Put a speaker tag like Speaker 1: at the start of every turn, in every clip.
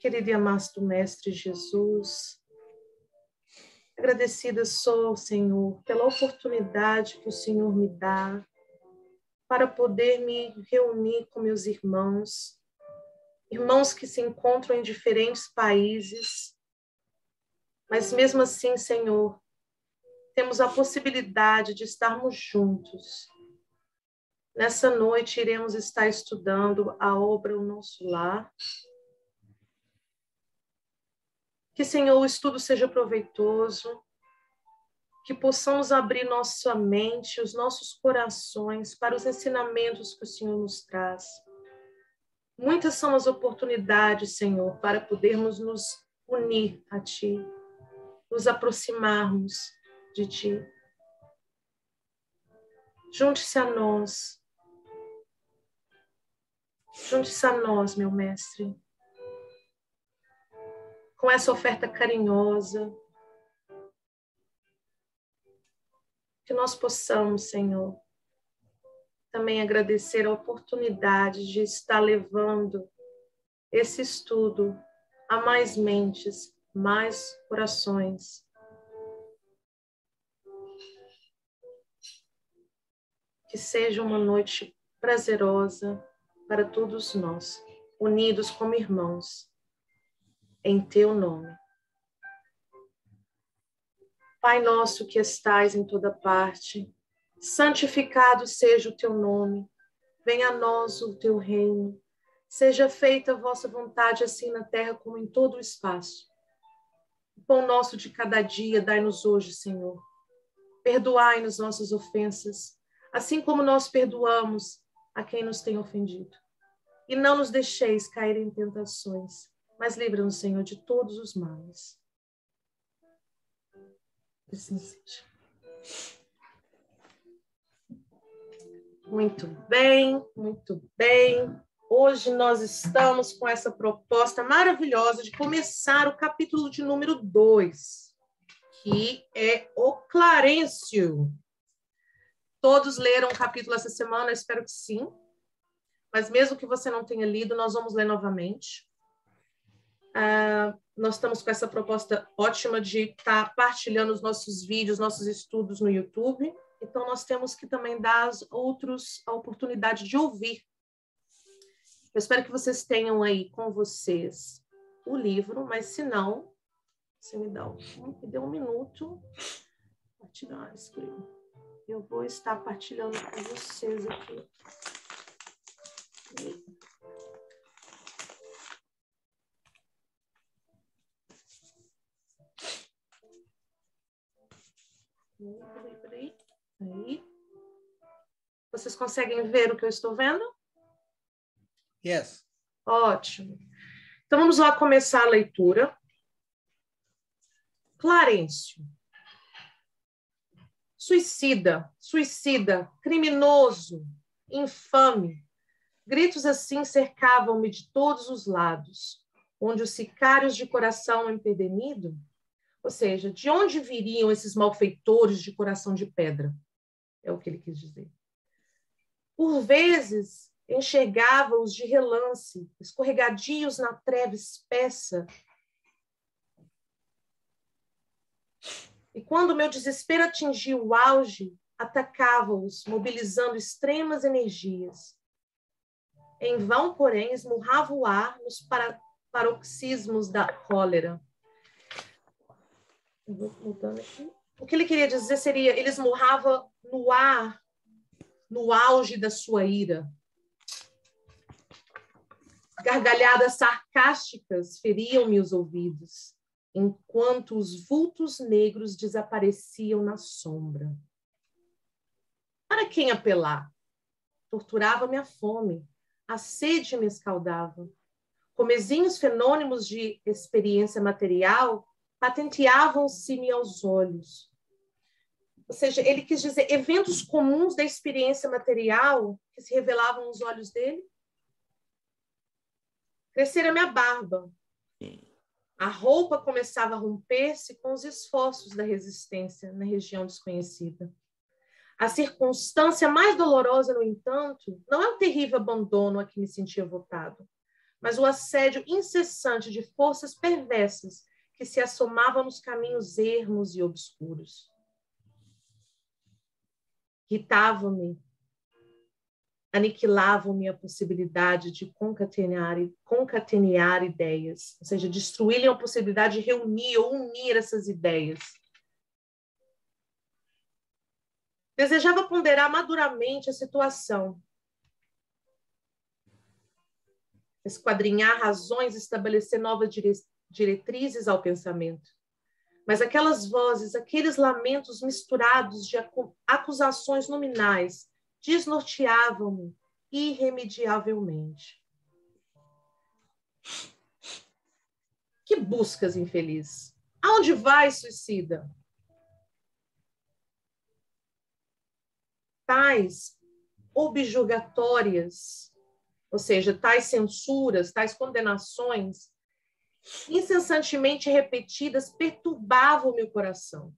Speaker 1: Querido e amado Mestre Jesus, agradecida sou, Senhor, pela oportunidade que o Senhor me dá para poder me reunir com meus irmãos que se encontram em diferentes países, mas mesmo assim, Senhor, temos a possibilidade de estarmos juntos. Nessa noite iremos estar estudando a obra O Nosso Lar. Que, Senhor, o estudo seja proveitoso, que possamos abrir nossa mente, os nossos corações para os ensinamentos que o Senhor nos traz. Muitas são as oportunidades, Senhor, para podermos nos unir a Ti, nos aproximarmos de Ti. Junte-se a nós. Junte-se a nós, meu Mestre, com essa oferta carinhosa, que nós possamos, Senhor, também agradecer a oportunidade de estar levando esse estudo a mais mentes, mais corações. Que seja uma noite prazerosa para todos nós, unidos como irmãos, em Teu nome. Pai nosso que estais em toda parte, santificado seja o Teu nome, venha a nós o Teu reino, seja feita a vossa vontade assim na terra como em todo o espaço. O pão nosso de cada dia dai-nos hoje, Senhor. Perdoai-nos nossas ofensas, assim como nós perdoamos a quem nos tem ofendido. E não nos deixeis cair em tentações, mas livra-nos, Senhor, de todos os males. Assim seja. Muito bem, muito bem. Hoje nós estamos com essa proposta maravilhosa de começar o capítulo de número 2, que é o Clarencio. Todos leram o capítulo essa semana? Eu espero que sim. Mas mesmo que você não tenha lido, nós vamos ler novamente. Nós estamos com essa proposta ótima de estar partilhando os nossos vídeos, nossos estudos no YouTube. Então, nós temos que também dar aos outros a oportunidade de ouvir. Eu espero que vocês tenham aí com vocês o livro, mas se não, você me dê um minuto. Partilhar, escrevo. Eu vou estar partilhando com vocês aqui. Peraí. Aí. Vocês conseguem ver o que eu estou vendo?
Speaker 2: Yes.
Speaker 1: Ótimo. Então, vamos lá começar a leitura. Clarencio. Suicida, criminoso, infame. Gritos assim cercavam-me de todos os lados, onde os sicários de coração empedernido, ou seja, de onde viriam esses malfeitores de coração de pedra? É o que ele quis dizer. Por vezes, enxergava-os de relance, escorregadios na treva espessa. E quando meu desespero atingia o auge, atacava-os, mobilizando extremas energias. Em vão, porém, esmurrava o ar nos paroxismos da cólera. Mudando aqui. O que ele queria dizer seria, ele esmurrava no ar, no auge da sua ira. Gargalhadas sarcásticas feriam-me os ouvidos, enquanto os vultos negros desapareciam na sombra. Para quem apelar? Torturava-me a fome, a sede me escaldava. Comezinhos fenômenos de experiência material patenteavam-se-me aos olhos. Ou seja, ele quis dizer eventos comuns da experiência material que se revelavam aos olhos dele. Crescera minha barba. A roupa começava a romper-se com os esforços da resistência na região desconhecida. A circunstância mais dolorosa, no entanto, não é o terrível abandono a que me sentia votado, mas o assédio incessante de forças perversas que se assomavam nos caminhos ermos e obscuros. Irritavam-me, aniquilavam-me a possibilidade de concatenear ideias, ou seja, destruírem a possibilidade de reunir ou unir essas ideias. Desejava ponderar maduramente a situação, esquadrinhar razões, estabelecer novas diretrizes ao pensamento. Mas aquelas vozes, aqueles lamentos misturados de acusações nominais, desnorteavam-me irremediavelmente. Que buscas, infeliz? Aonde vais, suicida? Tais objurgatórias, ou seja, tais censuras, tais condenações, incessantemente repetidas, perturbavam o meu coração.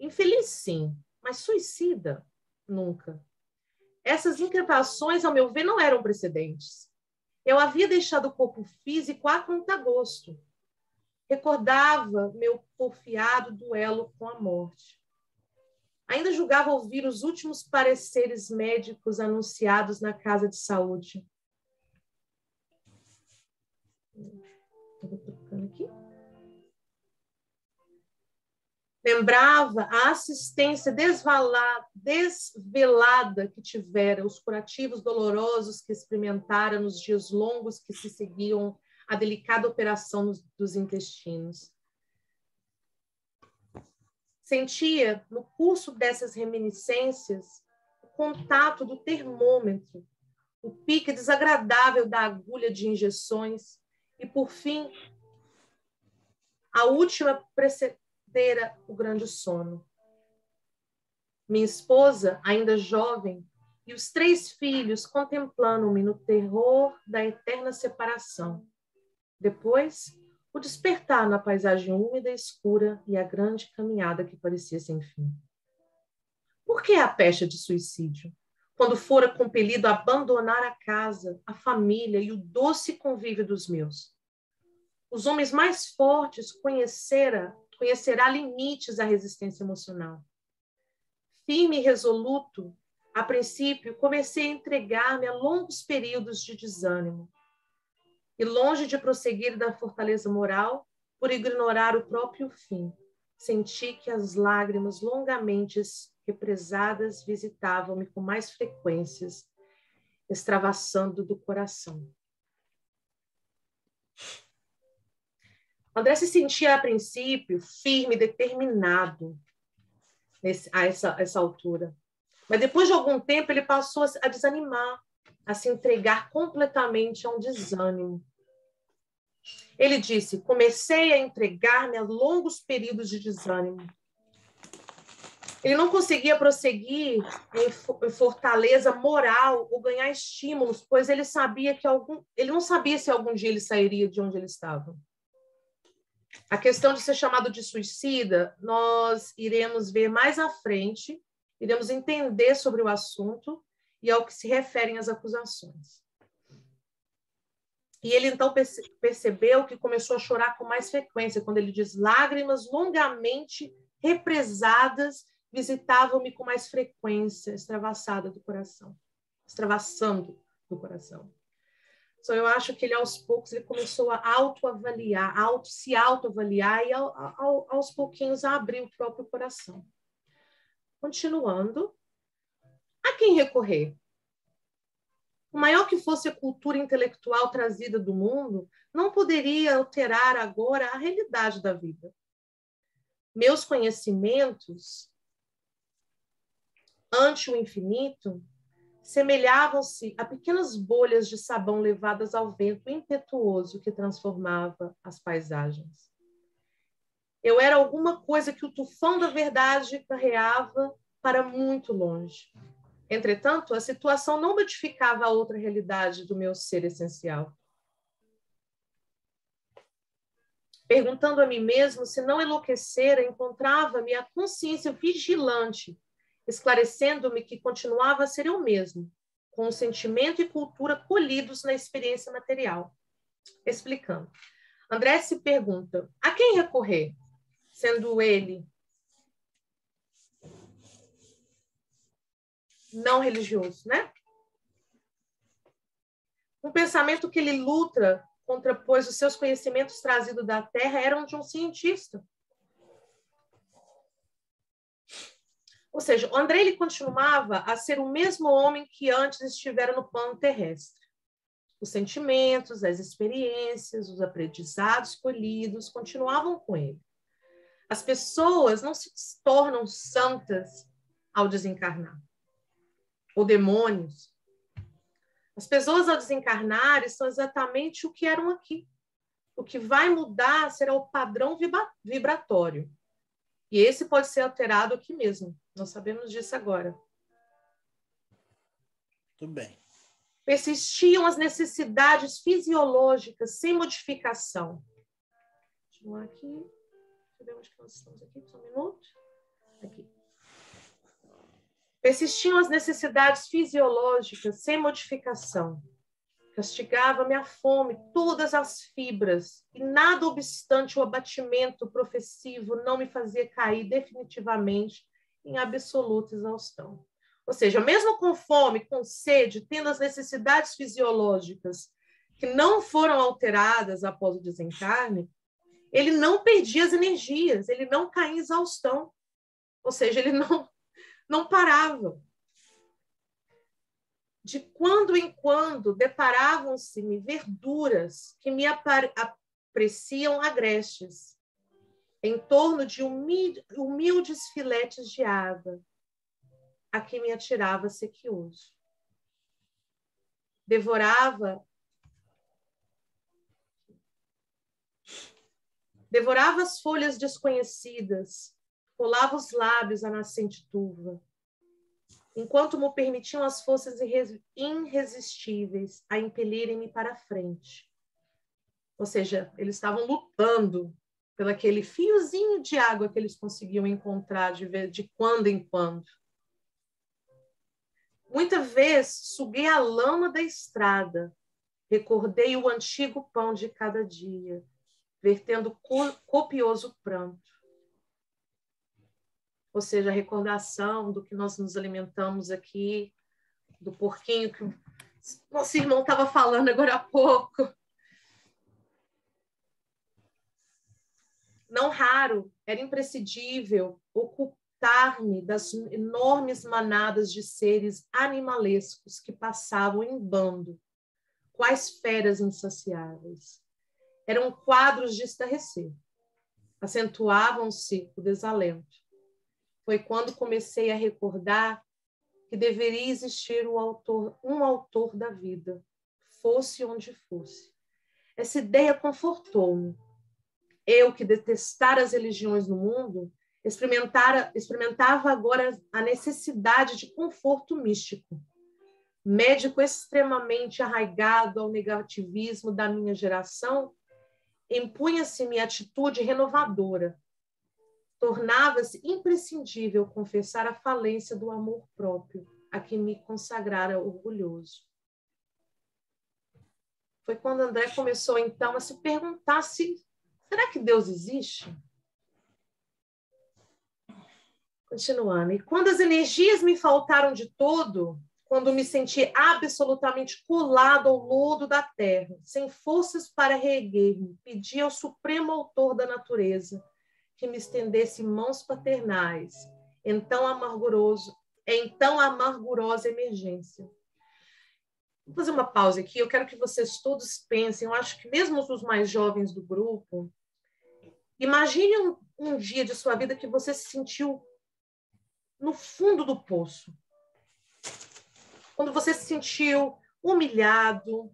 Speaker 1: Infeliz, sim, mas suicida, nunca. Essas increpações, ao meu ver, não eram precedentes. Eu havia deixado o corpo físico a contagosto. Recordava meu porfiado duelo com a morte. Ainda julgava ouvir os últimos pareceres médicos anunciados na casa de saúde. Estou trocando aqui. Lembrava a assistência desvelada que tivera, os curativos dolorosos que experimentara nos dias longos que se seguiam à delicada operação dos intestinos. Sentia, no curso dessas reminiscências, o contato do termômetro, o pique desagradável da agulha de injeções e, por fim, a última precedera o grande sono. Minha esposa, ainda jovem, e os 3 filhos contemplando-me no terror da eterna separação. Depois, o despertar na paisagem úmida e escura e a grande caminhada que parecia sem fim. Por que a pecha de suicídio? Quando fora compelido a abandonar a casa, a família e o doce convívio dos meus. Os homens mais fortes conhecerá limites à resistência emocional. Firme e resoluto, a princípio, comecei a entregar-me a longos períodos de desânimo. E longe de prosseguir da fortaleza moral, por ignorar o próprio fim, senti que as lágrimas longamente represadas visitavam-me com mais frequências, extravassando do coração. André se sentia, a princípio, firme, determinado a essa altura. Mas depois de algum tempo, ele passou a desanimar, a se entregar completamente a um desânimo. Ele disse: comecei a entregar-me a longos períodos de desânimo. Ele não conseguia prosseguir em fortaleza moral ou ganhar estímulos, pois ele não sabia se algum dia ele sairia de onde ele estava. A questão de ser chamado de suicida, nós iremos ver mais à frente, iremos entender sobre o assunto e ao que se referem as acusações. E ele então percebeu que começou a chorar com mais frequência, quando ele diz: lágrimas longamente represadas visitavam-me com mais frequência, extravassando do coração. Então, eu acho que ele, aos poucos, ele começou a se autoavaliar e, aos pouquinhos, a abrir o próprio coração. Continuando, a quem recorrer? O maior que fosse a cultura intelectual trazida do mundo, não poderia alterar agora a realidade da vida. Meus conhecimentos, ante o infinito, semelhavam-se a pequenas bolhas de sabão levadas ao vento impetuoso que transformava as paisagens. Eu era alguma coisa que o tufão da verdade carreava para muito longe. Entretanto, a situação não modificava a outra realidade do meu ser essencial. Perguntando a mim mesmo se não enlouquecera, encontrava-me a consciência vigilante, esclarecendo-me que continuava a ser eu mesmo, com o sentimento e cultura colhidos na experiência material. Explicando. André se pergunta, a quem recorrer? Sendo ele não religioso, né? Um pensamento que ele luta contra, pois os seus conhecimentos trazidos da Terra eram de um cientista. Ou seja, o André ele continuava a ser o mesmo homem que antes estivera no plano terrestre. Os sentimentos, as experiências, os aprendizados colhidos continuavam com ele. As pessoas não se tornam santas ao desencarnar, ou demônios. As pessoas, ao desencarnar, são exatamente o que eram aqui. O que vai mudar será o padrão vibratório. E esse pode ser alterado aqui mesmo. Nós sabemos disso agora.
Speaker 2: Tudo bem.
Speaker 1: Persistiam as necessidades fisiológicas sem modificação. Continuar aqui. Deixa eu ver onde que nós estamos aqui. Só um minuto. Aqui. Persistiam as necessidades fisiológicas sem modificação. Castigava-me a fome, todas as fibras, e nada obstante o abatimento professivo não me fazia cair definitivamente em absoluta exaustão. Ou seja, mesmo com fome, com sede, tendo as necessidades fisiológicas que não foram alteradas após o desencarne, ele não perdia as energias, ele não caía em exaustão. Ou seja, ele não parava. De quando em quando deparavam-se-me verduras que me apreciam agrestes, em torno de humildes filetes de água, a que me atirava sequioso. Devorava as folhas desconhecidas, colava os lábios à nascente turva, enquanto me permitiam as forças irresistíveis a impelirem-me para a frente. Ou seja, eles estavam lutando pelo aquele fiozinho de água que eles conseguiam encontrar de quando em quando. Muita vez suguei a lama da estrada, recordei o antigo pão de cada dia, vertendo copioso pranto. Ou seja, a recordação do que nós nos alimentamos aqui, do porquinho que o nosso irmão estava falando agora há pouco. Não raro, era imprescindível ocultar-me das enormes manadas de seres animalescos que passavam em bando, quais feras insaciáveis. Eram quadros de estarrecer. Acentuavam-se o desalento. Foi quando comecei a recordar que deveria existir um autor da vida, fosse onde fosse. Essa ideia confortou-me. Eu, que detestara as religiões no mundo, experimentava agora a necessidade de conforto místico. Médico extremamente arraigado ao negativismo da minha geração, impunha-se-me atitude renovadora. Tornava-se imprescindível confessar a falência do amor próprio, a que me consagrara orgulhoso. Foi quando André começou, então, a se perguntar será que Deus existe? Continuando. E quando as energias me faltaram de todo, quando me senti absolutamente colado ao lodo da terra, sem forças para reerguer-me, pedi ao supremo autor da natureza que me estendesse mãos paternais, então a amargurosa emergência. Vou fazer uma pausa aqui, eu quero que vocês todos pensem, eu acho que mesmo os mais jovens do grupo, imagine um dia de sua vida que você se sentiu no fundo do poço. Quando você se sentiu humilhado,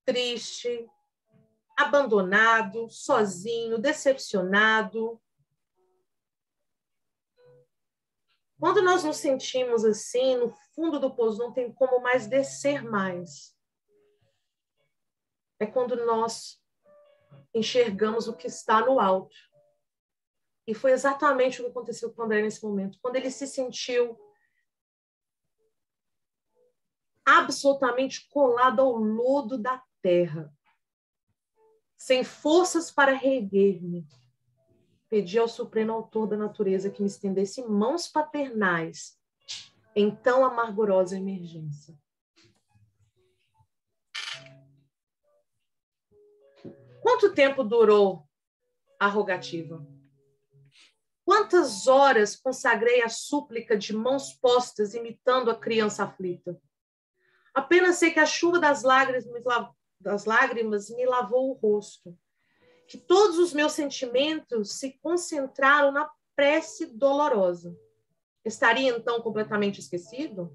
Speaker 1: triste, abandonado, sozinho, decepcionado. Quando nós nos sentimos assim, no fundo do poço, não tem como mais descer mais. É quando nós enxergamos o que está no alto. E foi exatamente o que aconteceu com o André nesse momento. Quando ele se sentiu absolutamente colado ao lodo da terra, sem forças para reerguer-me. Pedi ao Supremo Autor da natureza que me estendesse mãos paternais em tão amargurosa emergência. Quanto tempo durou a rogativa? Quantas horas consagrei a súplica de mãos postas, imitando a criança aflita? Apenas sei que a chuva das lágrimas me lavou o rosto, que todos os meus sentimentos se concentraram na prece dolorosa. Estaria então completamente esquecido?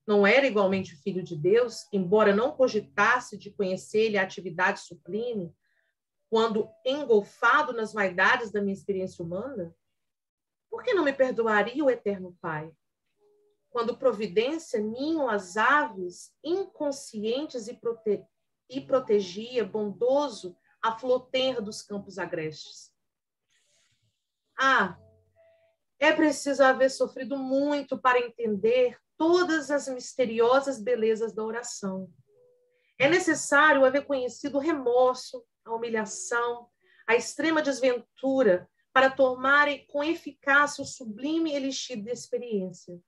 Speaker 1: Não era igualmente filho de Deus, embora não cogitasse de conhecer-lhe a atividade sublime, quando engolfado nas vaidades da minha experiência humana? Por que não me perdoaria o eterno Pai? Quando providência ninham as aves inconscientes e protegia, bondoso, a flor tenra dos campos agrestes. É preciso haver sofrido muito para entender todas as misteriosas belezas da oração. É necessário haver conhecido o remorso, a humilhação, a extrema desventura, para tomarem com eficácia o sublime elixir da experiência.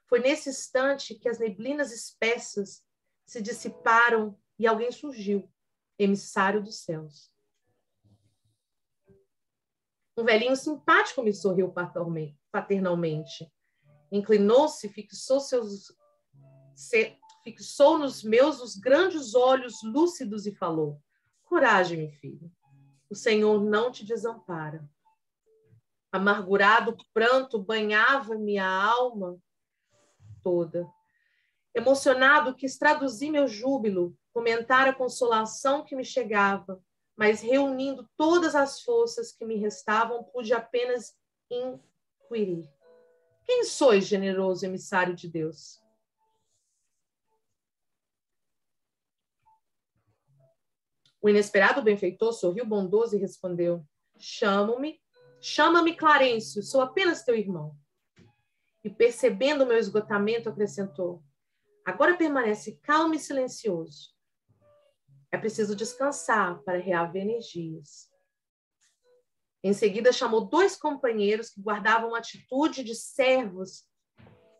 Speaker 1: Foi nesse instante que as neblinas espessas se dissiparam e alguém surgiu, emissário dos céus. Um velhinho simpático me sorriu paternalmente. Inclinou-se, fixou nos meus os grandes olhos lúcidos e falou: coragem, meu filho, o Senhor não te desampara. Amargurado pranto banhava-me a alma toda. Emocionado, quis traduzir meu júbilo, comentar a consolação que me chegava, mas reunindo todas as forças que me restavam, pude apenas inquirir: quem sois, generoso emissário de Deus? O inesperado benfeitor sorriu bondoso e respondeu: chama-me Clarencio, sou apenas teu irmão. E percebendo o meu esgotamento, acrescentou: agora permanece calmo e silencioso. É preciso descansar para reaver energias. Em seguida, chamou 2 companheiros que guardavam atitude de servos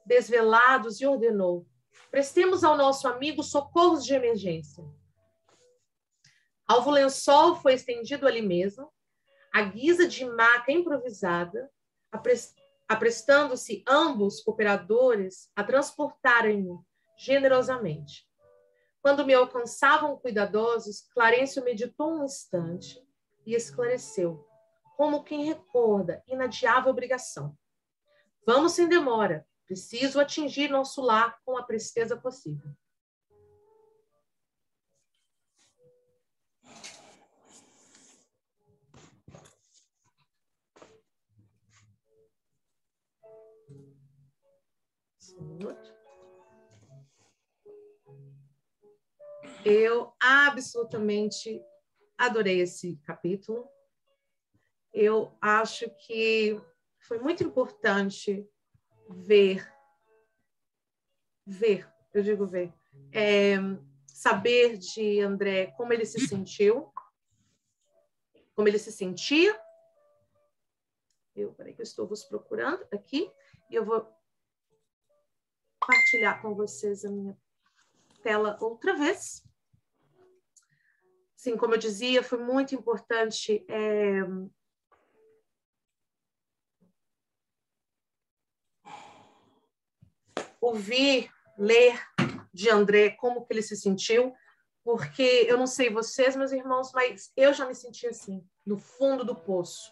Speaker 1: desvelados e ordenou: prestemos ao nosso amigo socorros de emergência. Alvo lençol foi estendido ali mesmo, à guisa de maca improvisada, aprestando-se ambos cooperadores a transportarem-me generosamente. Quando me alcançavam cuidadosos, Clarencio meditou um instante e esclareceu, como quem recorda inadiável obrigação: vamos sem demora, preciso atingir nosso lar com a presteza possível. Eu absolutamente adorei esse capítulo. Eu acho que foi muito importante saber de André como ele se sentiu, como ele se sentia. Peraí que eu estou vos procurando aqui e eu vou compartilhar com vocês a minha tela outra vez. Sim, como eu dizia, foi muito importante ouvir, ler de André como que ele se sentiu, porque eu não sei vocês, meus irmãos, mas eu já me senti assim, no fundo do poço.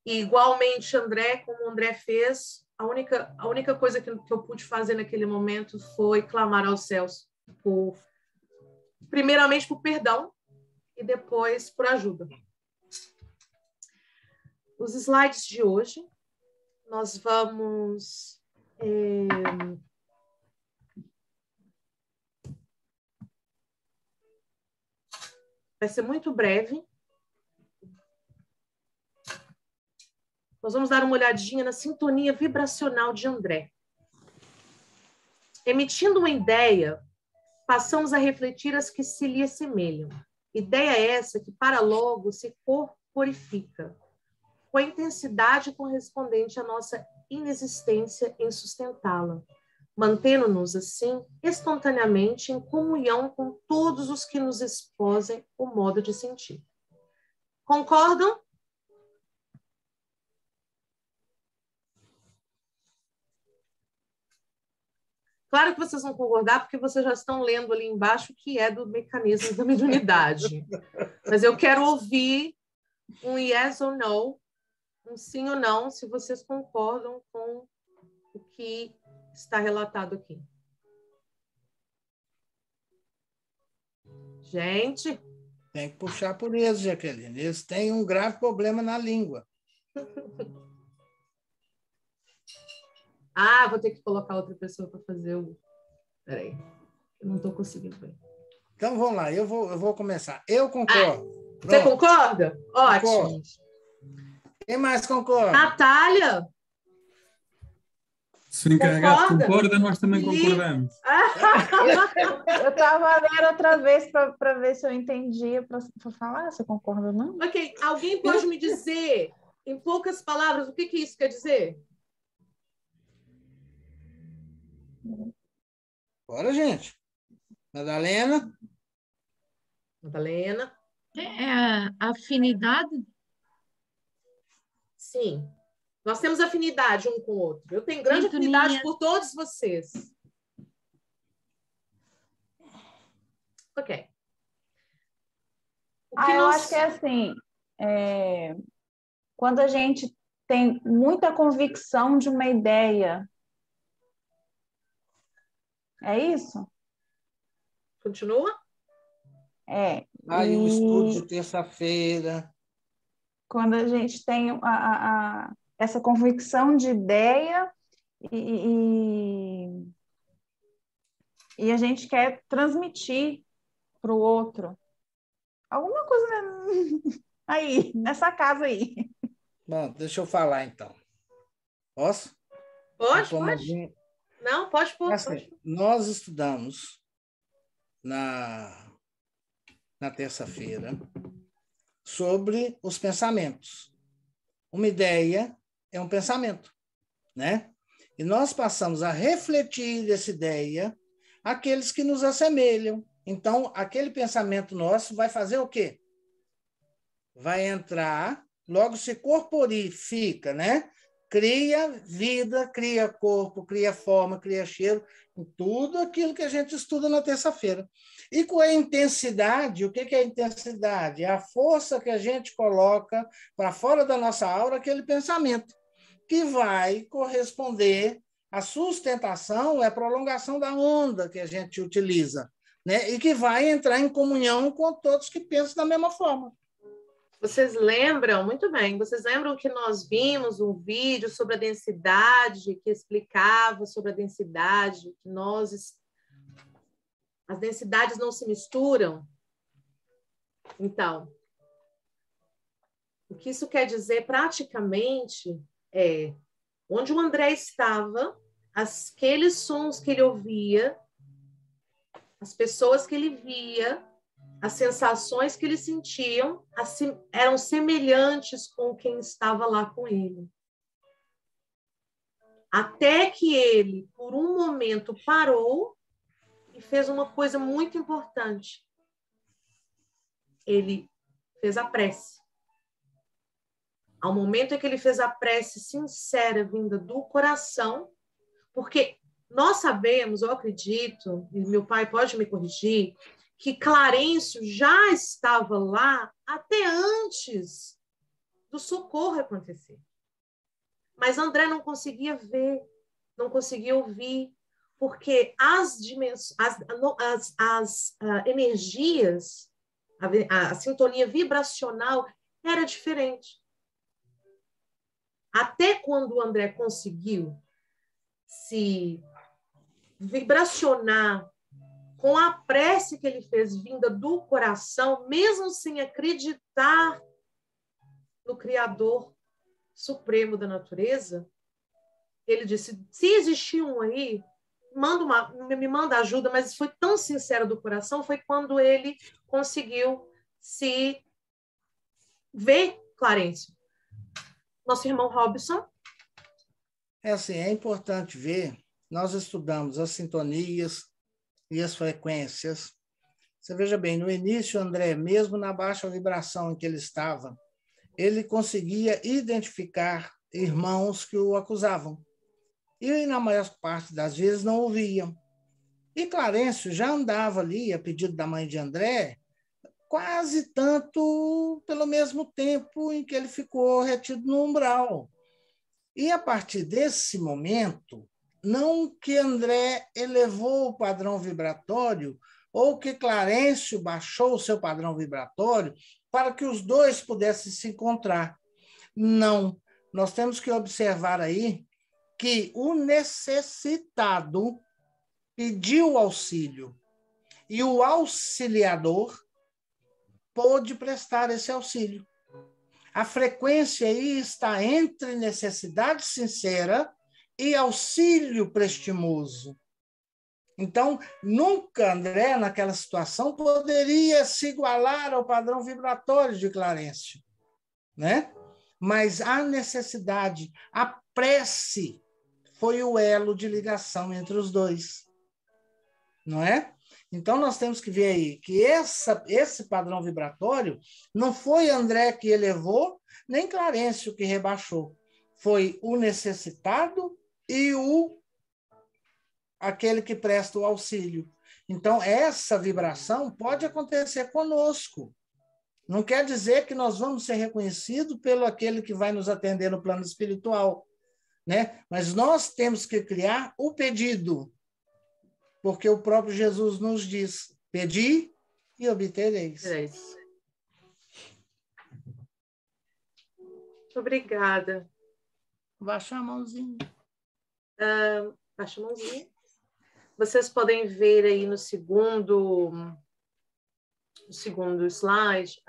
Speaker 1: E igualmente André, como André fez, a única coisa que eu pude fazer naquele momento foi clamar aos céus, primeiramente por perdão e depois por ajuda. Os slides de hoje, nós vamos vai ser muito breve. Nós vamos dar uma olhadinha na sintonia vibracional de André. emitindo uma ideia, passamos a refletir as que se lhe assemelham. Ideia essa que para logo se corporifica, com a intensidade correspondente à nossa inexistência em sustentá-la, mantendo-nos, assim, espontaneamente em comunhão com todos os que nos exposem o modo de sentir. Concordam? Claro que vocês vão concordar, porque vocês já estão lendo ali embaixo o que é do mecanismo da mediunidade. Mas eu quero ouvir um yes ou no, um sim ou não, se vocês concordam com o que está relatado aqui. Gente.
Speaker 2: Tem que puxar por eles, Jaqueline. Eles têm um grave problema na língua.
Speaker 1: Ah, vou ter que colocar outra pessoa para fazer o... Peraí, eu não estou conseguindo ver.
Speaker 2: Então, vamos lá, eu vou começar. Eu concordo.
Speaker 1: Você concorda? Ótimo.
Speaker 2: Concordo. Quem mais concorda?
Speaker 1: Natália?
Speaker 3: Se o encarregado concorda, nós também concordamos.
Speaker 4: Eu estava lendo outra vez para ver se eu entendia, para falar se eu concordo ou não.
Speaker 1: Ok, alguém pode me dizer, em poucas palavras, o que isso quer dizer?
Speaker 2: Bora, gente. Madalena?
Speaker 1: Madalena?
Speaker 5: É a afinidade?
Speaker 1: Sim. Nós temos afinidade um com o outro. Eu tenho grande
Speaker 5: Sintonia.
Speaker 1: afinidade por todos vocês. Ok.
Speaker 4: Eu acho que é assim, quando a gente tem muita convicção de uma ideia, é isso?
Speaker 1: Continua?
Speaker 2: Aí o estudo de terça-feira.
Speaker 4: Quando a gente tem essa convicção de ideia e a gente quer transmitir para o outro alguma coisa aí, nessa casa aí.
Speaker 2: Bom, deixa eu falar, então. Posso?
Speaker 1: Pode. Não, pode pôr.
Speaker 2: Assim, nós estudamos na terça-feira sobre os pensamentos. Uma ideia é um pensamento, né? E nós passamos a refletir essa ideia àqueles que nos assemelham. Então, aquele pensamento nosso vai fazer o quê? Vai entrar, logo se corporifica, né? Cria vida, cria corpo, cria forma, cria cheiro, tudo aquilo que a gente estuda na terça-feira. E com a intensidade, o que é a intensidade? É a força que a gente coloca para fora da nossa aura aquele pensamento, que vai corresponder à sustentação, é a prolongação da onda que a gente utiliza, né? E que vai entrar em comunhão com todos que pensam da mesma forma.
Speaker 1: Vocês lembram? Muito bem. Vocês lembram que nós vimos um vídeo sobre a densidade, que explicava sobre a densidade, que as densidades não se misturam? Então, o que isso quer dizer praticamente é onde o André estava, aqueles sons que ele ouvia, as pessoas que ele via, as sensações que ele sentia eram semelhantes com quem estava lá com ele. Até que ele, por um momento, parou e fez uma coisa muito importante. Ele fez a prece. Ao momento em que ele fez a prece sincera, vinda do coração, porque nós sabemos, eu acredito, e meu pai pode me corrigir, que Clarencio já estava lá até antes do socorro acontecer. Mas André não conseguia ver, não conseguia ouvir, porque as energias, a sintonia vibracional era diferente. Até quando o André conseguiu se vibracionar com a prece que ele fez vinda do coração, mesmo sem acreditar no Criador Supremo da natureza, ele disse, se existir um aí, me manda ajuda, mas foi tão sincero do coração, foi quando ele conseguiu se ver Clarencio. Nosso irmão Robson.
Speaker 2: É assim, é importante ver, nós estudamos as sintonias e as frequências. Você veja bem, no início, André, mesmo na baixa vibração em que ele estava, ele conseguia identificar irmãos que o acusavam. E, na maior parte das vezes, não ouviam. E Clarencio já andava ali, a pedido da mãe de André, quase tanto pelo mesmo tempo em que ele ficou retido no umbral. E, a partir desse momento, não que André elevou o padrão vibratório ou que Clarencio baixou o seu padrão vibratório para que os dois pudessem se encontrar. Não. Nós temos que observar aí que o necessitado pediu auxílio e o auxiliador pôde prestar esse auxílio. A frequência aí está entre necessidade sincera e auxílio prestimoso. Então, nunca André, naquela situação, poderia se igualar ao padrão vibratório de Clarencio, né? Mas a necessidade, a prece, foi o elo de ligação entre os dois, não é? Então, nós temos que ver aí que esse padrão vibratório não foi André que elevou, nem Clarencio que rebaixou. Foi o necessitado e aquele que presta o auxílio. Então, essa vibração pode acontecer conosco. Não quer dizer que nós vamos ser reconhecidos pelo aquele que vai nos atender no plano espiritual, né? Mas nós temos que criar o pedido, porque o próprio Jesus nos diz: pedi e obtereis.
Speaker 1: Obrigada.
Speaker 2: Baixa a mãozinha.
Speaker 1: Baixa a mãozinha. Vocês podem ver aí no segundo slide,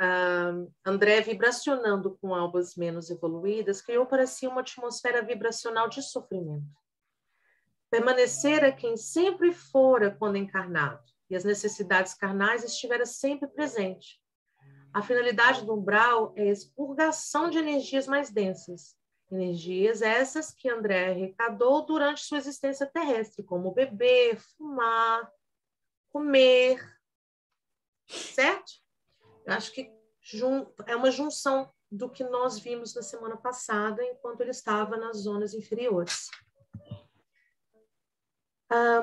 Speaker 1: André, vibracionando com almas menos evoluídas, criou para si uma atmosfera vibracional de sofrimento. Permanecer a quem sempre fora quando encarnado, e as necessidades carnais estiveram sempre presentes. A finalidade do umbral é a expurgação de energias mais densas, energias essas que André arrecadou durante sua existência terrestre, como beber, fumar, comer, certo? Eu acho que é uma junção do que nós vimos na semana passada, enquanto ele estava nas zonas inferiores.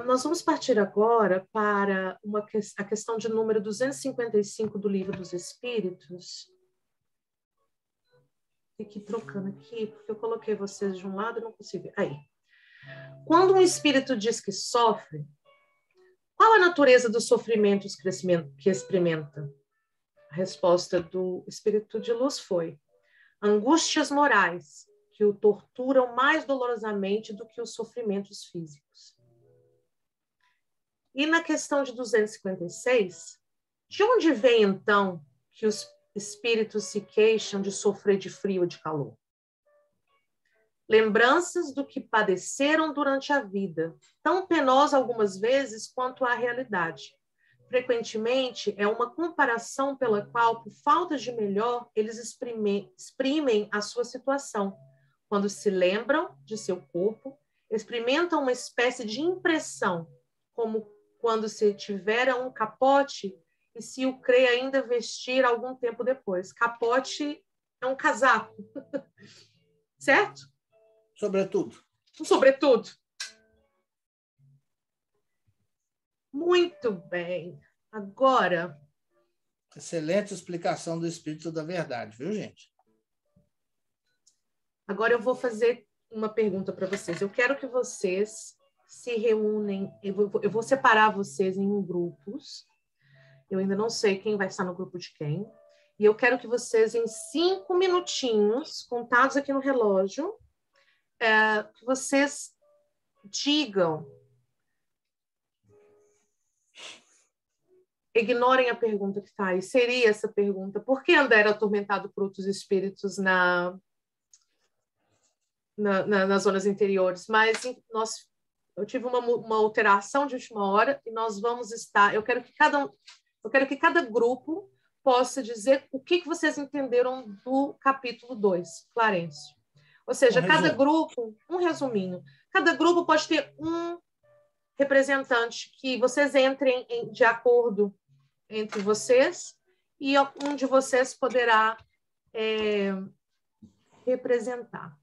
Speaker 1: Nós vamos partir agora para a questão de número 255 do Livro dos Espíritos. Fiquei trocando aqui, porque eu coloquei vocês de um lado e não consigo ver. Aí. Quando um espírito diz que sofre, qual a natureza do sofrimento que experimenta? A resposta do espírito de luz foi: angústias morais, que o torturam mais dolorosamente do que os sofrimentos físicos. E na questão de 256, de onde vem, então, que os espíritos se queixam de sofrer de frio ou de calor? Lembranças do que padeceram durante a vida, tão penosa algumas vezes quanto a realidade. Frequentemente, é uma comparação pela qual, por falta de melhor, eles exprimem a sua situação. Quando se lembram de seu corpo, experimentam uma espécie de impressão, como quando se tivera um capote e se o crê ainda vestir algum tempo depois. Capote é um casaco, certo?
Speaker 2: Sobretudo.
Speaker 1: Sobretudo. Muito bem. Agora...
Speaker 2: Excelente explicação do Espírito da Verdade, viu, gente?
Speaker 1: Agora eu vou fazer uma pergunta para vocês. Eu quero que vocês se reúnem, eu vou separar vocês em grupos, eu ainda não sei quem vai estar no grupo de quem, e eu quero que vocês, em 5 minutinhos, contados aqui no relógio, que vocês digam, ignorem a pergunta que está aí, seria essa pergunta: por que André era atormentado por outros espíritos nas zonas interiores? Mas nós eu tive uma alteração de última hora e nós vamos estar... Eu quero que cada grupo possa dizer o que vocês entenderam do capítulo 2, Clarencio. Ou seja, cada grupo, um resuminho, cada grupo pode ter um representante que vocês entrem de acordo entre vocês e um de vocês poderá representar.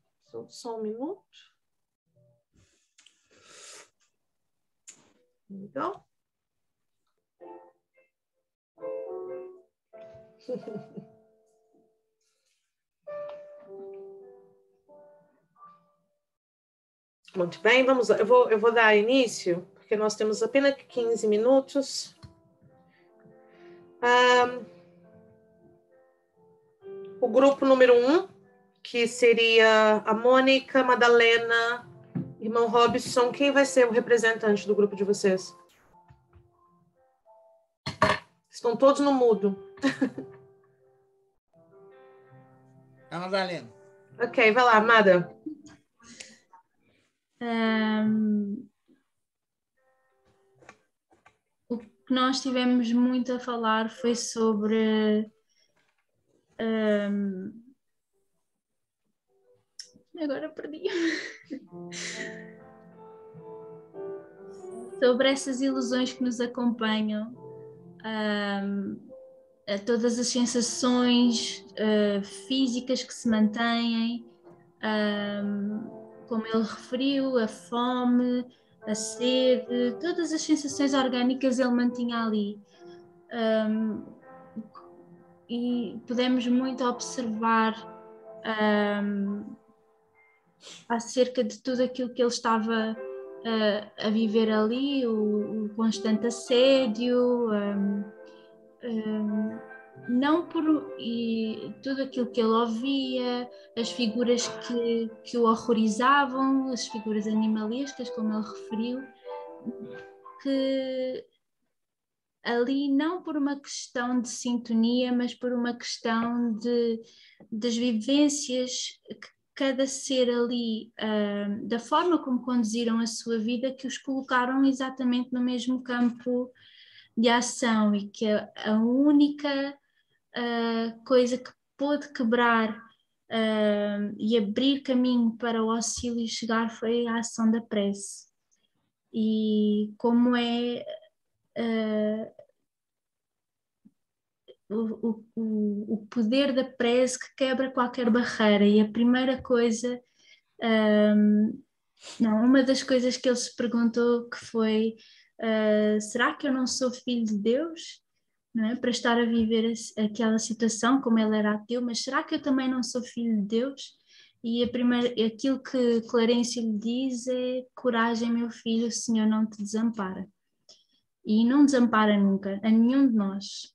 Speaker 1: Só um minuto. Então. Muito bem, vamos lá. Eu vou dar início, porque nós temos apenas 15 minutos. O grupo número 1, que seria a Mônica, Madalena, irmão Robson. Quem vai ser o representante do grupo de vocês? Estão todos no mudo.
Speaker 2: A Madalena.
Speaker 1: Ok, vai lá, Mada.
Speaker 5: O que nós tivemos muito a falar foi sobre agora perdi sobre essas ilusões que nos acompanham, a todas as sensações físicas que se mantêm, como ele referiu, a fome, a sede, todas as sensações orgânicas ele mantinha ali. E podemos muito observar acerca de tudo aquilo que ele estava a viver ali, o constante assédio, e tudo aquilo que ele ouvia, as figuras que o horrorizavam, as figuras animalescas, como ele referiu, que ali não por uma questão de sintonia, mas por uma questão das vivências que cada ser ali, da forma como conduziram a sua vida, que os colocaram exatamente no mesmo campo de ação, e que a única coisa que pôde quebrar e abrir caminho para o auxílio chegar foi a ação da prece. E como é o poder da prece que quebra qualquer barreira. E a primeira coisa, uma das coisas que ele se perguntou que foi: será que eu não sou filho de Deus? Não é? Para estar a viver aquela situação, como ele era ateu, mas será que eu também não sou filho de Deus? E aquilo que Clarencio lhe diz é: coragem, meu filho, o Senhor não te desampara. E não desampara nunca, a nenhum de nós.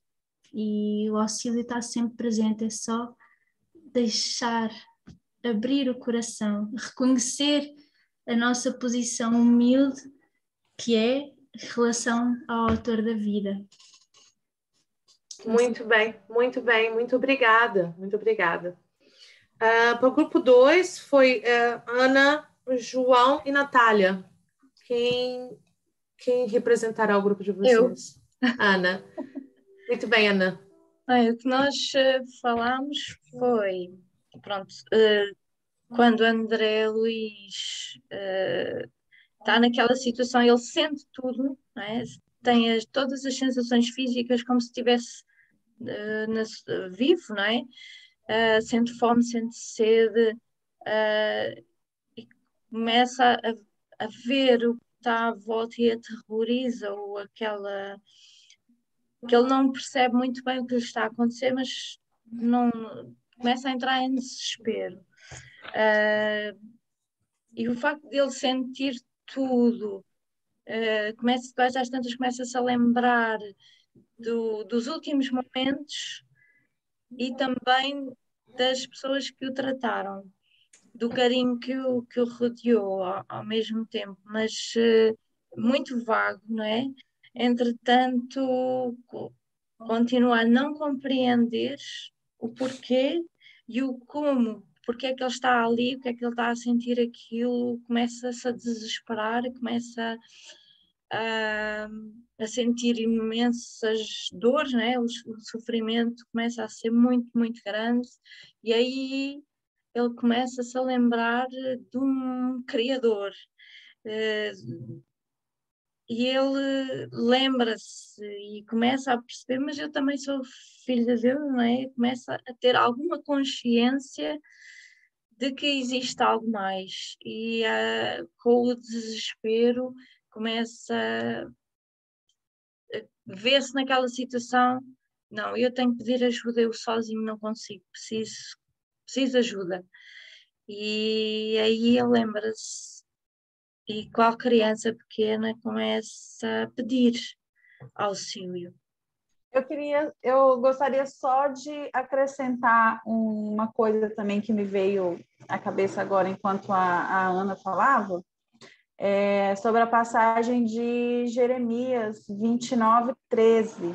Speaker 5: E o auxílio está sempre presente, é só deixar, abrir o coração, reconhecer a nossa posição humilde, que é em relação ao autor da vida.
Speaker 1: Muito bem, muito bem, muito obrigada, muito obrigada. Para o grupo 2 foi Ana, João e Natália. Quem representará o grupo de vocês? Ana. Muito bem, Ana.
Speaker 6: O que nós falámos foi, pronto, quando André Luís está naquela situação, ele sente tudo, não é? Tem todas as sensações físicas como se estivesse vivo, não é? Sente fome, sente sede, e começa a ver o que está à volta e aterroriza, ou aquela que ele não percebe muito bem o que lhe está a acontecer, mas não começa a entrar em desespero. E o facto de ele sentir tudo, depois às tantas começa-se a lembrar dos últimos momentos e também das pessoas que o trataram, do carinho que o rodeou ao mesmo tempo, mas muito vago, não é? Entretanto, continua a não compreender o porquê e o como porque é que ele está ali, porque é que ele está a sentir aquilo, começa-se a desesperar, começa a sentir imensas dores, né? O sofrimento começa a ser muito, muito grande, e aí ele começa-se a lembrar de um Criador. E ele lembra-se e começa a perceber, mas eu também sou filho de Deus, não é? Começa a ter alguma consciência de que existe algo mais. E com o desespero começa a ver-se naquela situação, não, eu tenho que pedir ajuda, eu sozinho não consigo, preciso de ajuda. E aí ele lembra-se. E qual criança pequena começa a pedir auxílio?
Speaker 4: Eu gostaria só de acrescentar uma coisa também que me veio à cabeça agora enquanto a Ana falava, sobre a passagem de Jeremias 29:13,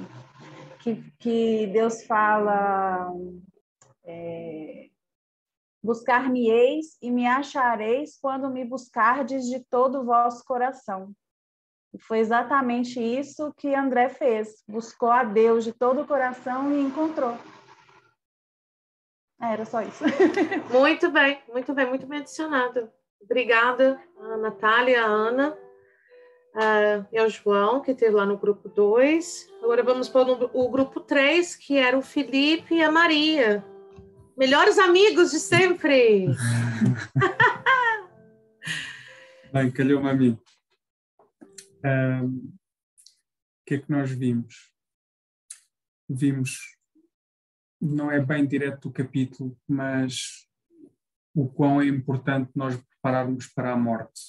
Speaker 4: que Deus fala: buscar-me-eis e me achareis quando me buscardes de todo o vosso coração. E foi exatamente isso que André fez. Buscou a Deus de todo o coração e encontrou. Era só isso.
Speaker 1: Muito bem, muito bem, muito bem adicionado. Obrigada, a Natália, a Ana e ao João, que esteve lá no grupo 2. Agora vamos para o grupo 3, que era o Felipe e a Maria. Melhores amigos de sempre!
Speaker 3: Bem, calhou-me a mim. O que é que nós vimos? Vimos, não é bem direto do capítulo, mas o quão é importante nós prepararmos para a morte.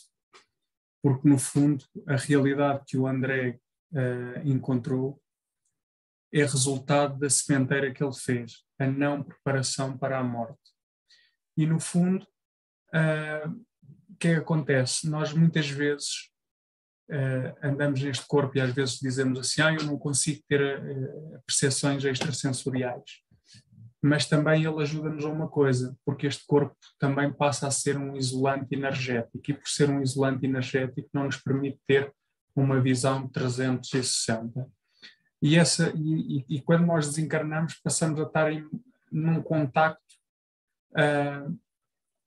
Speaker 3: Porque, no fundo, a realidade que o André encontrou é resultado da sementeira que ele fez, a não preparação para a morte. E, no fundo, o que é que acontece? Nós, muitas vezes, andamos neste corpo e às vezes dizemos assim, eu não consigo ter percepções extrasensoriais. Mas também ele ajuda-nos a uma coisa, porque este corpo também passa a ser um isolante energético, e por ser um isolante energético não nos permite ter uma visão de 360. E quando nós desencarnamos, passamos a estar num contacto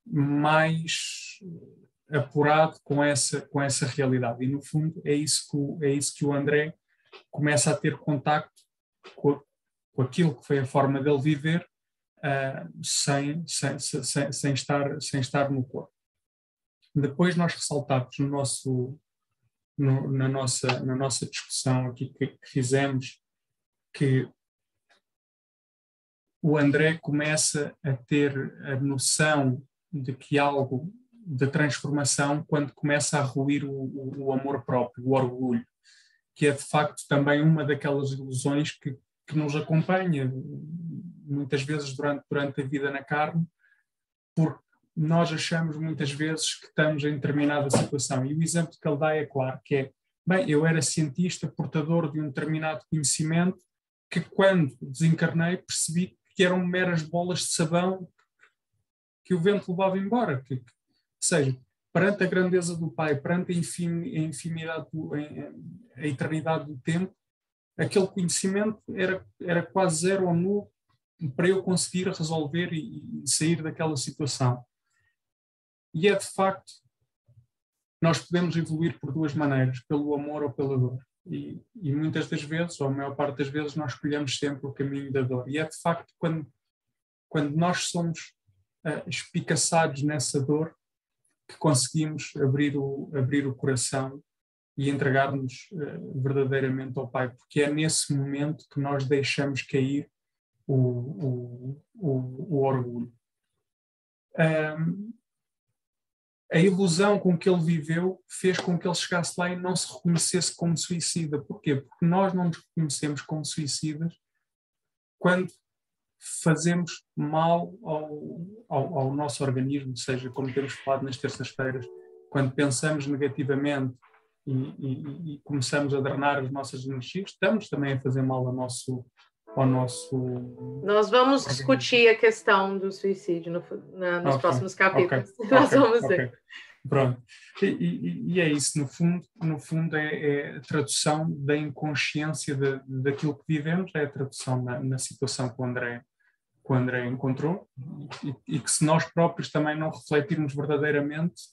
Speaker 3: mais apurado com essa realidade. E, no fundo, é isso que o André começa a ter contacto com aquilo que foi a forma dele viver, sem estar no corpo. Depois nós ressaltamos na nossa discussão aqui que fizemos, que o André começa a ter a noção de que algo de transformação quando começa a ruir o amor próprio, o orgulho, que é de facto também uma daquelas ilusões que nos acompanha muitas vezes durante a vida na carne, porque nós achamos muitas vezes que estamos em determinada situação. E o exemplo que ele dá é claro, que é, eu era cientista, portador de um determinado conhecimento, que quando desencarnei percebi que eram meras bolas de sabão que o vento levava embora. Ou seja, perante a grandeza do Pai, perante a infinidade, a eternidade do tempo, aquele conhecimento era quase zero ou nulo para eu conseguir resolver e sair daquela situação. E é de facto, nós podemos evoluir por duas maneiras, pelo amor ou pela dor. E muitas das vezes, ou a maior parte das vezes, nós escolhemos sempre o caminho da dor. E é de facto quando nós somos espicaçados nessa dor que conseguimos abrir o coração e entregar-nos verdadeiramente ao Pai, porque é nesse momento que nós deixamos cair o orgulho. A ilusão com que ele viveu fez com que ele chegasse lá e não se reconhecesse como suicida. Porquê? Porque nós não nos reconhecemos como suicidas quando fazemos mal ao nosso organismo, seja como temos falado nas terças-feiras, quando pensamos negativamente e começamos a drenar as nossas energias, estamos também a fazer mal ao ao nosso...
Speaker 1: Nós vamos discutir a questão do suicídio nos próximos capítulos. Nós vamos ver.
Speaker 3: Pronto. E é isso, no fundo é a tradução da inconsciência daquilo que vivemos, é a tradução na situação que o André encontrou, e que se nós próprios também não refletirmos verdadeiramente,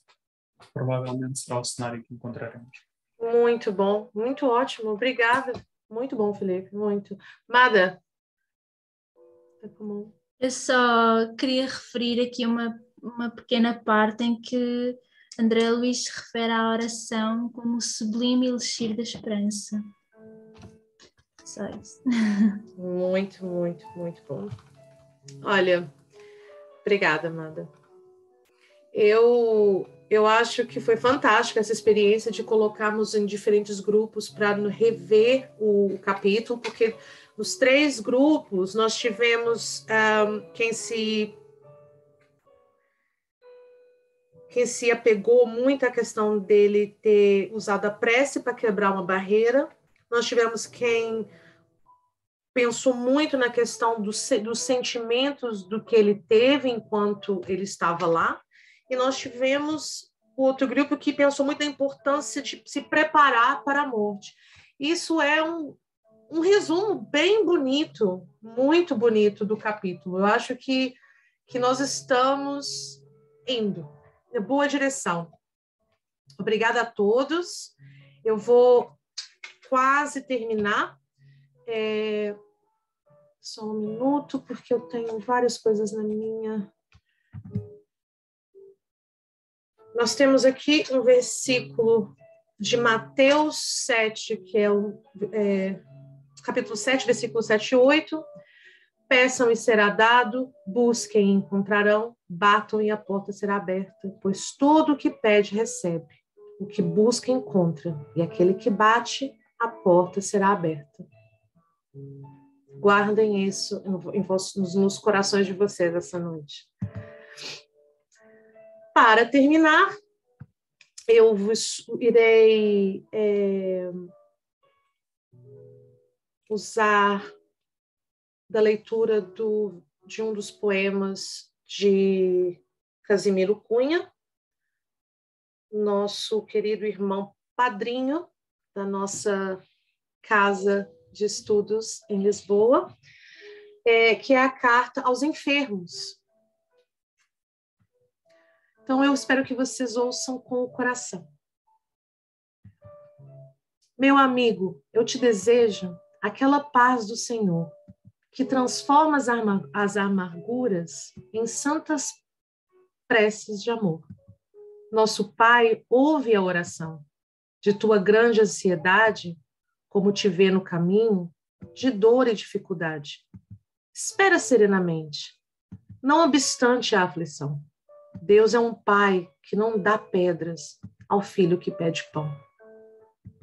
Speaker 3: provavelmente será o cenário que encontraremos.
Speaker 1: Muito bom, muito ótimo, obrigada. Muito bom, Felipe, muito. Mada?
Speaker 5: Eu só queria referir aqui uma pequena parte em que André Luís se refere à oração como o sublime elixir da esperança. Só isso.
Speaker 1: Muito, muito, muito bom. Olha, obrigada, Amanda. Eu acho que foi fantástica essa experiência de colocarmos em diferentes grupos para rever o capítulo, porque nos 3 grupos nós tivemos quem se apegou muito à questão dele ter usado a prece para quebrar uma barreira. Nós tivemos quem pensou muito na questão dos sentimentos do que ele teve enquanto ele estava lá. E nós tivemos outro grupo que pensou muito na importância de se preparar para a morte. Isso é um resumo bem bonito, muito bonito do capítulo. Eu acho que nós estamos indo em boa direção. Obrigada a todos. Eu vou quase terminar. Só um minuto, porque eu tenho várias coisas na minha... Nós temos aqui um versículo de Mateus 7, que é o capítulo 7, versículo 7 e 8. Peçam e será dado, busquem e encontrarão, batam e a porta será aberta, pois todo o que pede recebe, o que busca encontra, e aquele que bate, a porta será aberta. Guardem isso nos corações de vocês essa noite. Para terminar, eu irei usar da leitura de um dos poemas de Casimiro Cunha, nosso querido irmão padrinho da nossa casa de estudos em Lisboa, que é a Carta aos Enfermos. Então, eu espero que vocês ouçam com o coração. Meu amigo, eu te desejo aquela paz do Senhor, que transforma as amarguras em santas preces de amor. Nosso Pai ouve a oração. De tua grande ansiedade, como te vê no caminho, de dor e dificuldade. Espera serenamente, não obstante a aflição. Deus é um pai que não dá pedras ao filho que pede pão.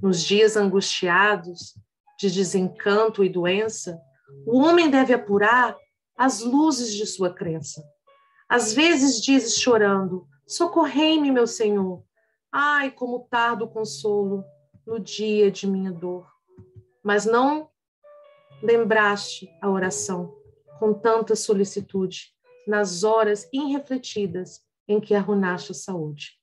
Speaker 1: Nos dias angustiados de desencanto e doença, o homem deve apurar as luzes de sua crença. Às vezes dizes chorando, socorrei-me, meu Senhor. Ai, como tardo o consolo no dia de minha dor. Mas não lembraste a oração com tanta solicitude nas horas irrefletidas em que arruinaste a saúde.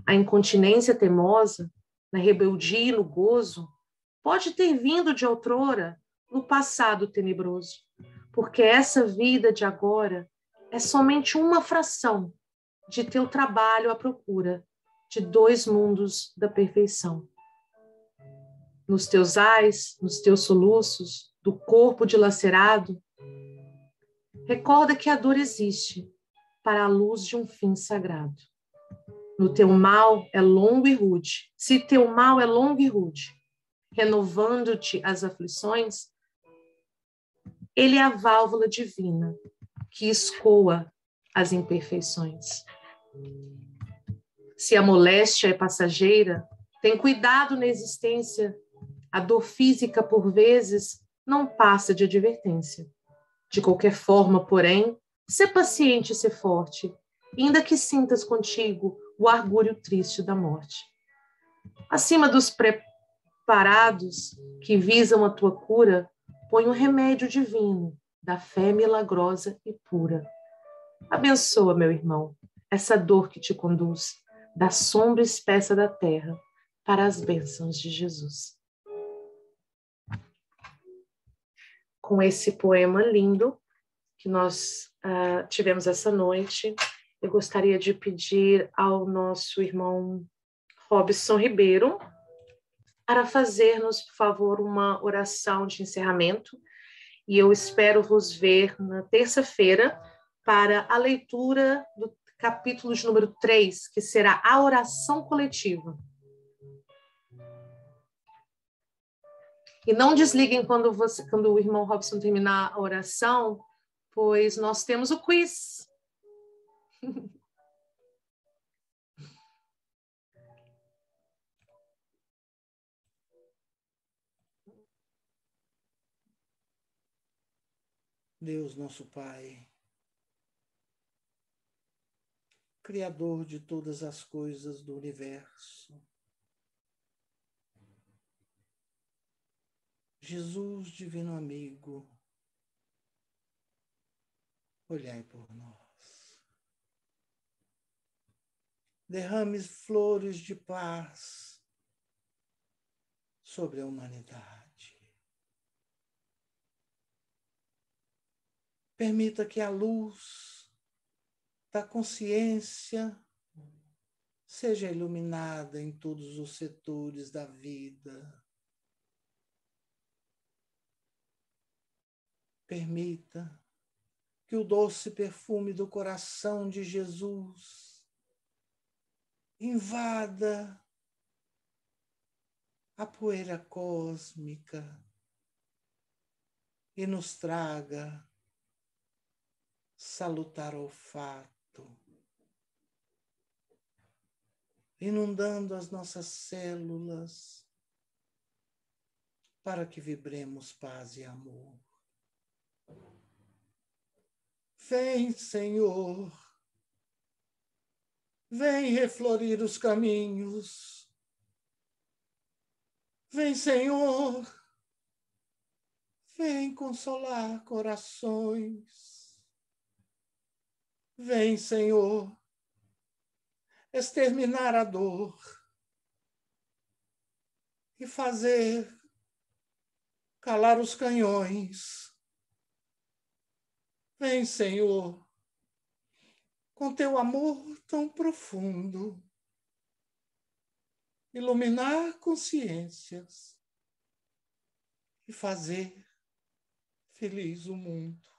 Speaker 1: A incontinência teimosa, na rebeldia e no gozo, pode ter vindo de outrora no passado tenebroso, porque essa vida de agora é somente uma fração de teu trabalho à procura de 2 mundos da perfeição. Nos teus ais, nos teus soluços, do corpo dilacerado, recorda que a dor existe para a luz de um fim sagrado. No teu mal é longo e rude, se teu mal é longo e rude, renovando-te as aflições, ele é a válvula divina que escoa as imperfeições. Se a moléstia é passageira, tem cuidado na existência. A dor física, por vezes, não passa de advertência. De qualquer forma, porém, sê paciente e sê forte, ainda que sintas contigo o argúrio triste da morte. Acima dos preparados que visam a tua cura, põe um remédio divino da fé milagrosa e pura. Abençoa, meu irmão, essa dor que te conduz da sombra espessa da terra para as bênçãos de Jesus. Com esse poema lindo que nós tivemos essa noite, eu gostaria de pedir ao nosso irmão Robson Ribeiro para fazer-nos, por favor, uma oração de encerramento. E eu espero vos ver na terça-feira para a leitura do capítulo de número 3, que será a oração coletiva. E não desliguem quando o irmão Robson terminar a oração, pois nós temos o quiz.
Speaker 2: Deus, nosso Pai, Criador de todas as coisas do universo, Jesus, divino amigo, olhai por nós. Derrame flores de paz sobre a humanidade. Permita que a luz da consciência seja iluminada em todos os setores da vida. Permita que o doce perfume do coração de Jesus invada a poeira cósmica e nos traga salutar olfato, inundando as nossas células para que vibremos paz e amor. Vem, Senhor, vem reflorir os caminhos. Vem, Senhor, vem consolar corações. Vem, Senhor, exterminar a dor e fazer calar os canhões. Vem, Senhor, com teu amor tão profundo, iluminar consciências e fazer feliz o mundo.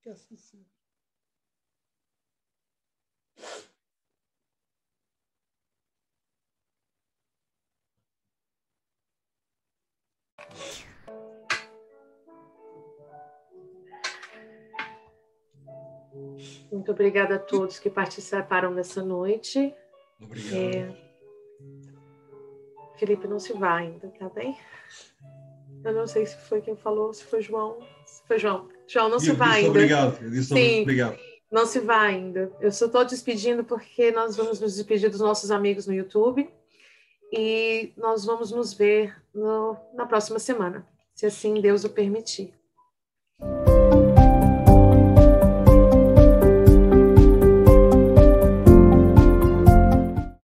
Speaker 2: Que assim seja.
Speaker 1: Muito obrigada a todos que participaram dessa noite.
Speaker 7: Obrigado.
Speaker 1: Felipe, não se vá ainda, tá bem? Eu não sei se foi quem falou, se foi João. Se foi João. João, não se vá ainda.
Speaker 7: Obrigado. Eu disse
Speaker 1: Sim,
Speaker 7: obrigado.
Speaker 1: Não se vá ainda. Eu só estou despedindo porque nós vamos nos despedir dos nossos amigos no YouTube e nós vamos nos ver na próxima semana, se assim Deus o permitir.